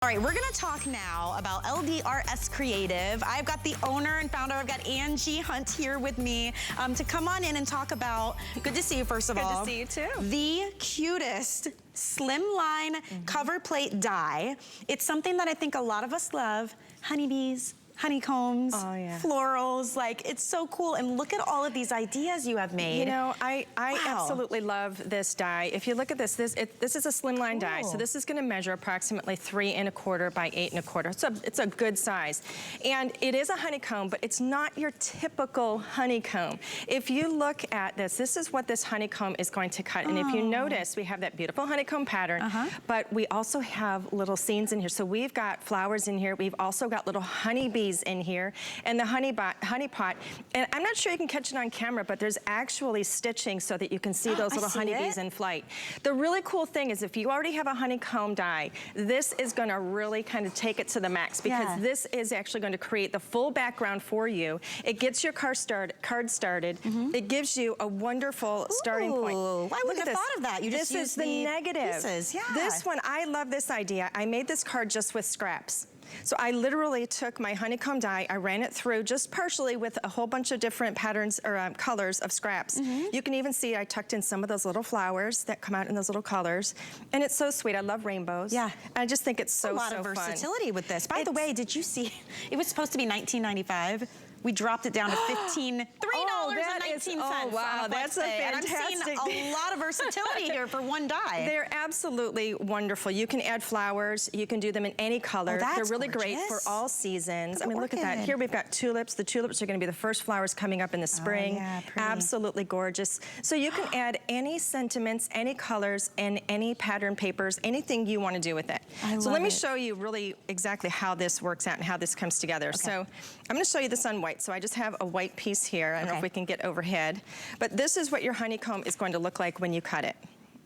All right, we're gonna talk now about LDRS Creative. I've got the owner and founder, I've got Angie Hunt here with me to come on in and talk about, good to see you first of all. Good to see you too. The cutest slimline cover plate die. It's something that I think a lot of us love. Honeybees, honeycombs, florals, like it's so cool. And look at all of these ideas you have made. You know, I absolutely love this die. If you look at this, this is a slimline die. So this is gonna measure approximately 3 1/4 by 8 1/4. It's a good size. And it is a honeycomb, but it's not your typical honeycomb. If you look at this, this is what this honeycomb is going to cut. And if you notice, we have that beautiful honeycomb pattern, but we also have little scenes in here. So we've got flowers in here. We've also got little honeybees in here, and the honey pot. And I'm not sure you can catch it on camera, but there's actually stitching so that you can see those little honeybees in flight. The really cool thing is if you already have a honeycomb die, this is gonna really kind of take it to the max, because this is actually going to create the full background for you. It gets your card started. It gives you a wonderful starting point. Why wouldn't have thought of that? You just this is the negative. Pieces. This one, I love this idea. I made this card just with scraps. So I literally took my honeycomb die, I ran it through just partially with a whole bunch of different patterns or colors of scraps. You can even see I tucked in some of those little flowers that come out in those little colors. And it's so sweet. I love rainbows. Yeah. I just think it's so, a lot of versatility with this. By the way, did you see, it was supposed to be $19.95. We dropped it down to $3.19. Oh, wow, that's a fantastic. And I'm seeing a lot of versatility here for one die. They're absolutely wonderful. You can add flowers. You can do them in any color. They're really great for all seasons. I mean, look at that. Here we've got tulips. The tulips are going to be the first flowers coming up in the spring. Absolutely gorgeous. So you can add any sentiments, any colors, and any pattern papers, anything you want to do with it. So let me show you really exactly how this works out and how this comes together. So I'm going to show you this on white. So I just have a white piece here. I don't know if we can get overhead. But this is what your honeycomb is going to look like when you cut it.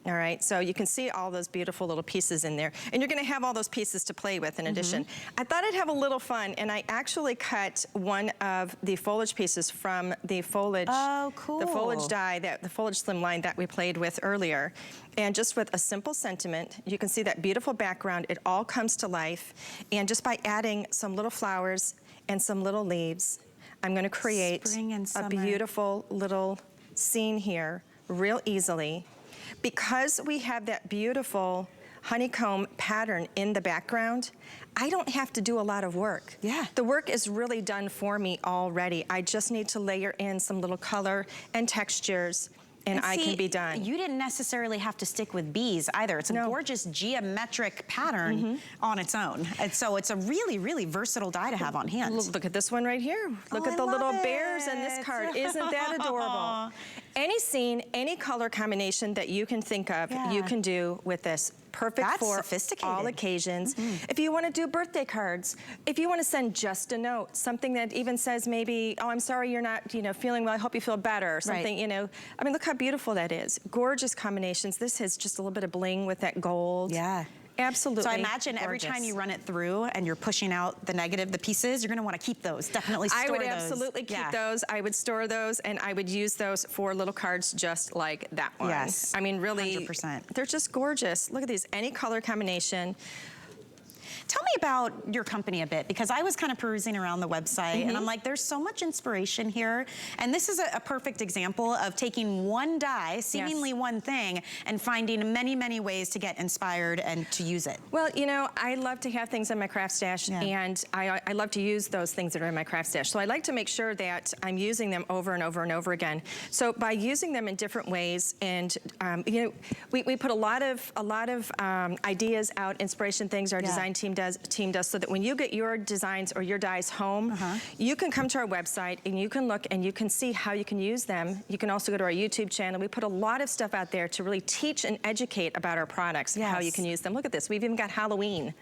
All right, so you can see all those beautiful little pieces in there. And you're gonna have all those pieces to play with in addition. I thought I'd have a little fun, and I actually cut one of the foliage pieces from the foliage, the foliage die, the foliage slimline that we played with earlier. And just with a simple sentiment, you can see that beautiful background. It all comes to life. And just by adding some little flowers and some little leaves, I'm gonna create a beautiful little scene here real easily. Because we have that beautiful honeycomb pattern in the background, I don't have to do a lot of work. The work is really done for me already. I just need to layer in some little color and textures, and I can be done. You didn't necessarily have to stick with bees either. It's a gorgeous geometric pattern on its own. And so it's a really, really versatile die to have on hand. Look at this one right here. Look at the little bears in this card. Isn't that adorable? Any scene, any color combination that you can think of, you can do with this. Perfect for all occasions. If you want to do birthday cards, if you want to send just a note, something that even says maybe, oh, I'm sorry you're not, feeling well, I hope you feel better, or something, I mean, look how beautiful that is. Gorgeous combinations. This has just a little bit of bling with that gold. Absolutely. So I imagine every time you run it through and you're pushing out the negative, the pieces, you're gonna wanna keep those, definitely store those. I would absolutely keep those. I would store those, and I would use those for little cards just like that one. I mean, really, 100%. They're just gorgeous. Look at these, any color combination. Tell me about your company a bit, because I was kind of perusing around the website and I'm like, there's so much inspiration here. And this is a perfect example of taking one die, seemingly one thing, and finding many, many ways to get inspired and to use it. Well, I love to have things in my craft stash, and I love to use those things that are in my craft stash. So I like to make sure that I'm using them over and over and over again. So by using them in different ways, and we put a lot of ideas out, inspiration things our design team does, so that when you get your designs or your dies home, you can come to our website and you can look and you can see how you can use them. You can also go to our YouTube channel. We put a lot of stuff out there to really teach and educate about our products, how you can use them. Look at this, we've even got Halloween.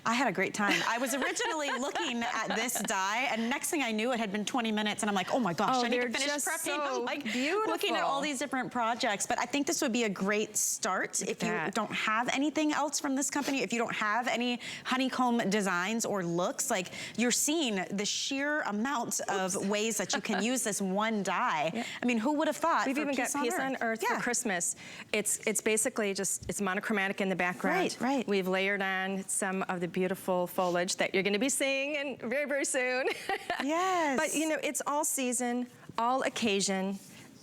I had a great time. I was originally looking at this die, and next thing I knew, it had been 20 minutes, and I'm like, oh my gosh, I need to finish prepping. So I'm like beautiful. Looking at all these different projects, but I think this would be a great start if you don't have anything else from this company, if you don't have any honeycomb designs or looks, like you're seeing the sheer amount of ways that you can use this one die. I mean, who would have thought? We've even got Peace on Earth for Christmas. It's basically just, it's monochromatic in the background. We've layered on some of the the beautiful foliage that you're gonna be seeing and very, very soon. Yes. But you know, it's all season, all occasion,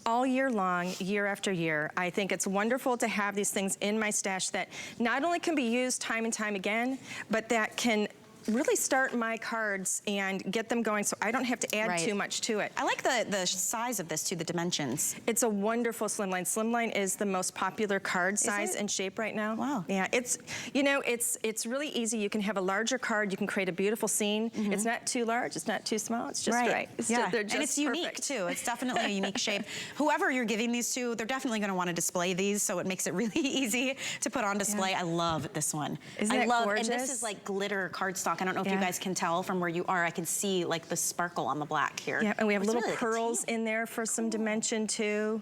all year long, year after year. I think it's wonderful to have these things in my stash that not only can be used time and time again, but that can really start my cards and get them going so I don't have to add too much to it. I like the size of this too, the dimensions. It's a wonderful slimline. Slimline is the most popular card size and shape right now. Wow. Yeah, it's, you know, it's really easy. You can have a larger card, you can create a beautiful scene. It's not too large, it's not too small, it's just right. It's yeah. they're just and it's unique too. It's definitely a unique shape. Whoever you're giving these to, they're definitely gonna wanna display these, so it makes it really easy to put on display. I love this one. Isn't that gorgeous? And this is like glitter cardstock. I don't know if you guys can tell from where you are. I can see like the sparkle on the black here. Yeah, and we have little pearls in there for some dimension too.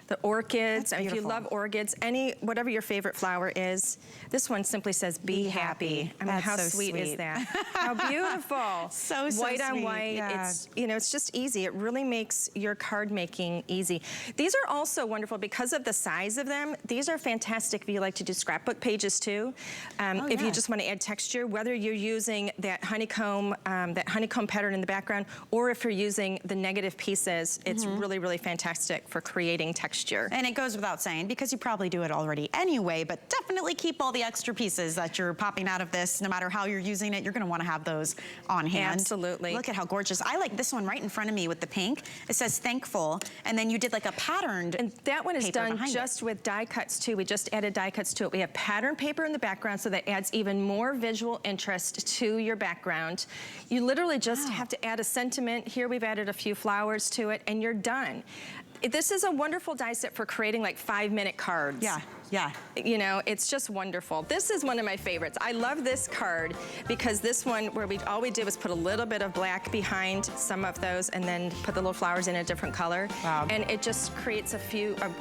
The orchids, if you love orchids, whatever your favorite flower is, this one simply says, be happy. I mean, how sweet is that? How beautiful. So white on sweet. white, Yeah. it's, you know, it's just easy. It really makes your card making easy. These are also wonderful because of the size of them. These are fantastic if you like to do scrapbook pages too. If you just want to add texture, whether you're using that honeycomb pattern in the background, or if you're using the negative pieces, it's really, really fantastic for creating texture. And it goes without saying, because you probably do it already anyway, but definitely keep all the extra pieces that you're popping out of this. No matter how you're using it, you're gonna wanna have those on hand. Absolutely. Look at how gorgeous. I like this one right in front of me with the pink. It says thankful, and then you did like a patterned And that one is done it. just with die cuts too. We just added die cuts to it. We have pattern paper in the background, so that adds even more visual interest to your background. You literally just have to add a sentiment. Here we've added a few flowers to it, and you're done. This is a wonderful die set for creating like 5-minute cards. Yeah, yeah. You know, it's just wonderful. This is one of my favorites. I love this card because this one, where all we did was put a little bit of black behind some of those and then put the little flowers in a different color. Wow. And it just creates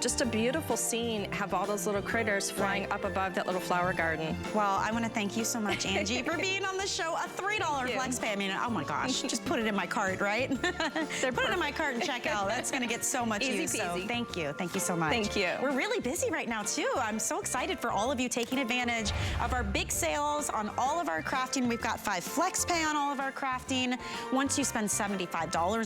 just a beautiful scene, have all those little critters flying up above that little flower garden. Well, I want to thank you so much, Angie, for being on the show. A $3 flex pay. I mean, oh my gosh, just put it in my cart, right? Put it in my cart and check out. That's going to get so much use. So thank you so much. Thank you. We're really busy right now too. I'm so excited for all of you taking advantage of our big sales on all of our crafting. We've got 5 flex pay on all of our crafting. Once you spend $75